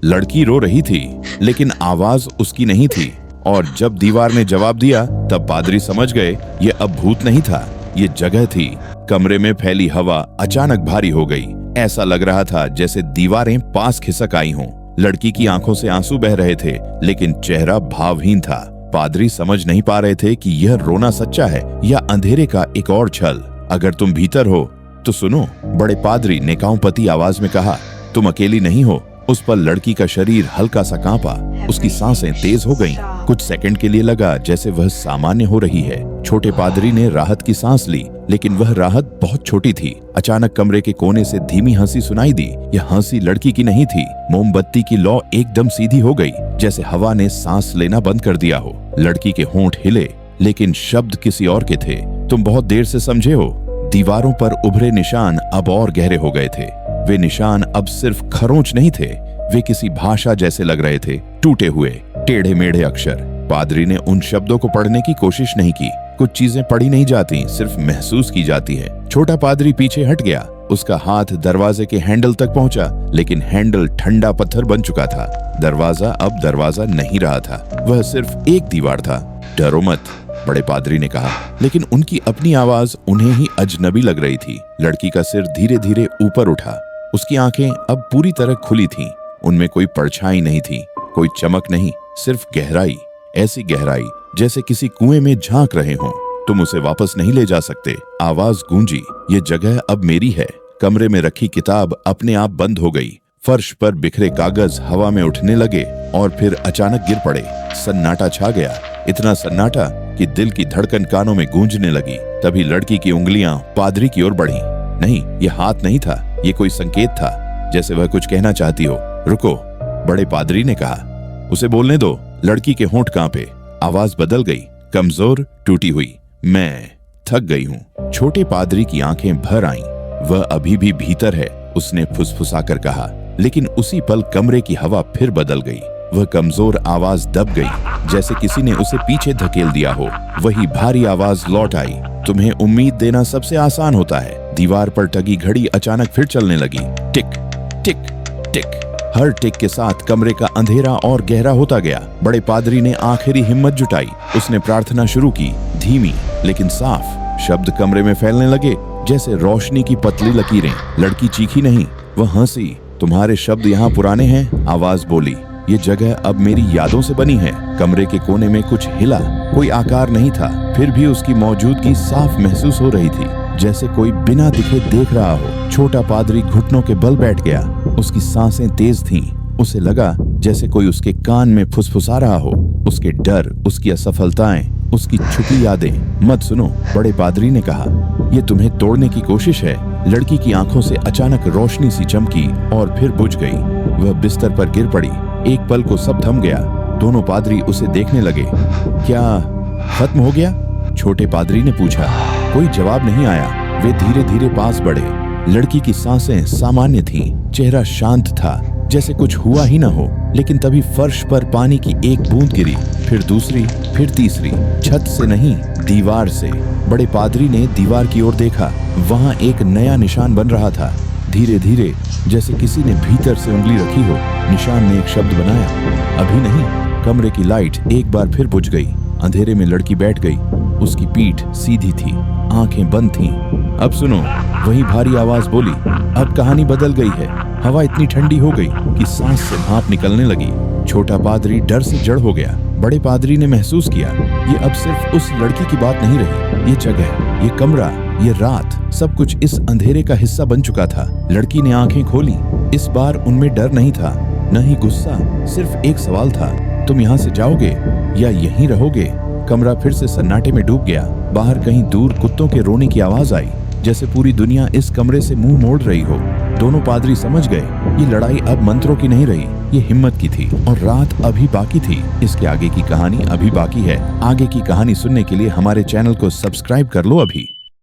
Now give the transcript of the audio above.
लड़की रो रही थी, लेकिन आवाज उसकी नहीं थी। और जब दीवार ने जवाब दिया तब पादरी समझ गए ये अब भूत नहीं था, ये जगह थी। कमरे में फैली हवा अचानक भारी हो गई। ऐसा लग रहा था जैसे दीवारें पास खिसक आई हों। लड़की की आंखों से आंसू बह रहे थे, लेकिन चेहरा भावहीन था। पादरी समझ नहीं पा रहे थे कि यह रोना सच्चा है या अंधेरे का एक और छल। अगर तुम भीतर हो तो सुनो, बड़े पादरी ने कांपती आवाज में कहा। तुम अकेली नहीं हो। उस पर लड़की का शरीर हल्का सा कांपा, उसकी सांसें तेज हो गईं। कुछ सेकंड के लिए लगा जैसे वह सामान्य हो रही है। छोटे पादरी ने राहत की सांस ली, लेकिन वह राहत बहुत छोटी थी। अचानक कमरे के कोने से धीमी हंसी सुनाई दी। यह हंसी लड़की की नहीं थी। मोमबत्ती की लौ एकदम सीधी हो गई, जैसे हवा ने सांस लेना बंद कर दिया हो। लड़की के होंठ हिले, लेकिन शब्द किसी और के थे। तुम बहुत देर से समझे हो। दीवारों पर उभरे निशान अब और गहरे हो गए थे। वे निशान अब सिर्फ खरोंच नहीं थे, वे किसी भाषा जैसे लग रहे थे। टूटे हुए टेढ़े मेढ़े अक्षर। पादरी ने उन शब्दों को पढ़ने की कोशिश नहीं की। कुछ चीजें पढ़ी नहीं जाती, सिर्फ महसूस की जाती है। छोटा पादरी पीछे हट गया। उसका हाथ दरवाजे के हैंडल तक पहुंचा, लेकिन हैंडल ठंडा पत्थर बन चुका था। दरवाजा अब दरवाजा नहीं रहा था, वह सिर्फ एक दीवार था। डरो मत, बड़े पादरी ने कहा, लेकिन उनकी अपनी आवाज उन्हें ही अजनबी लग रही थी। लड़की का सिर धीरे धीरे ऊपर उठा। उसकी आंखें अब पूरी तरह खुली थीं। उनमें कोई परछाई नहीं थी, कोई चमक नहीं, सिर्फ गहराई। ऐसी गहराई जैसे किसी कुएं में झांक रहे हों। तुम उसे वापस नहीं ले जा सकते। आवाज गूंजी, ये जगह अब मेरी है। कमरे में रखी किताब अपने आप बंद हो गई। फर्श पर बिखरे कागज हवा में उठने लगे और फिर अचानक गिर पड़े। सन्नाटा छा गया, इतना सन्नाटा कि दिल की धड़कन कानों में गूंजने लगी। तभी लड़की की उंगलियां पादरी की ओर बढ़ीं। नहीं, ये हाथ नहीं था, ये कोई संकेत था, जैसे वह कुछ कहना चाहती हो। रुको, बड़े पादरी ने कहा। उसे बोलने दो। लड़की के होंठ कांपे। आवाज बदल गई, कमजोर, टूटी हुई। मैं थक गई हूँ। छोटे पादरी की आंखें भर आईं। वह अभी भी भीतर है, उसने फुसफुसाकर कहा। लेकिन उसी पल कमरे की हवा फिर बदल गई। वह कमजोर आवाज दब गई, जैसे किसी ने उसे पीछे धकेल दिया हो। वही भारी आवाज लौट आई। तुम्हें उम्मीद देना सबसे आसान होता है। दीवार पर टंगी घड़ी अचानक फिर चलने लगी। टिक टिक टिक। हर टिक के साथ कमरे का अंधेरा और गहरा होता गया। बड़े पादरी ने आखिरी हिम्मत जुटाई। उसने प्रार्थना शुरू की, धीमी लेकिन साफ। शब्द कमरे में फैलने लगे, जैसे रोशनी की पतली लकीरें। लड़की चीखी नहीं, वह हंसी। तुम्हारे शब्द यहाँ पुराने हैं, आवाज बोली। ये जगह अब मेरी यादों से बनी है। कमरे के कोने में कुछ हिला। कोई आकार नहीं था, फिर भी उसकी मौजूदगी साफ महसूस हो रही थी, जैसे कोई बिना दिखे देख रहा हो। छोटा पादरी घुटनों के बल बैठ गया। उसकी सांसें तेज थीं। उसे लगा जैसे कोई उसके कान में फुसफुसा रहा हो। उसके डर, उसकी असफलताएं, उसकी छुपी यादें। मत सुनो, बड़े पादरी ने कहा। ये तुम्हें तोड़ने की कोशिश है। लड़की की आंखों से अचानक रोशनी सी चमकी और फिर बुझ गई। वह बिस्तर पर गिर पड़ी। एक पल को सब थम गया। दोनों पादरी उसे देखने लगे। क्या खत्म हो गया? छोटे पादरी ने पूछा। कोई जवाब नहीं आया। वे धीरे धीरे पास बढ़े। लड़की की सांसें सामान्य थीं, चेहरा शांत था, जैसे कुछ हुआ ही न हो। लेकिन तभी फर्श पर पानी की एक बूंद गिरी, फिर दूसरी, फिर तीसरी। छत से नहीं, दीवार से। बड़े पादरी ने दीवार की ओर देखा। वहां एक नया निशान बन रहा था। धीरे धीरे, जैसे किसी ने भीतर से उंगली रखी हो। निशान ने एक शब्द बनाया, अभी नहीं। कमरे की लाइट एक बार फिर बुझ गई। अंधेरे में लड़की बैठ गई। उसकी पीठ सीधी थी, आंखें बंद थीं। अब सुनो, वही भारी आवाज बोली। अब कहानी बदल गई है। हवा इतनी ठंडी हो गई कि सांस से भाप निकलने लगी। छोटा पादरी डर से जड़ हो गया। बड़े पादरी ने महसूस किया, ये अब सिर्फ उस लड़की की बात नहीं रही। ये जगह, ये कमरा, ये रात, सब कुछ इस अंधेरे का हिस्सा बन चुका था। लड़की ने आंखें खोली। इस बार उनमें डर नहीं था, न ही गुस्सा। सिर्फ एक सवाल था, तुम यहाँ से जाओगे या यहीं रहोगे? कमरा फिर से सन्नाटे में डूब गया। बाहर कहीं दूर कुत्तों के रोने की आवाज आई, जैसे पूरी दुनिया इस कमरे से मुंह मोड़ रही हो। दोनों पादरी समझ गए, ये लड़ाई अब मंत्रों की नहीं रही, ये हिम्मत की थी। और रात अभी बाकी थी। इसके आगे की कहानी अभी बाकी है। आगे की कहानी सुनने के लिए हमारे चैनल को सब्सक्राइब कर लो अभी।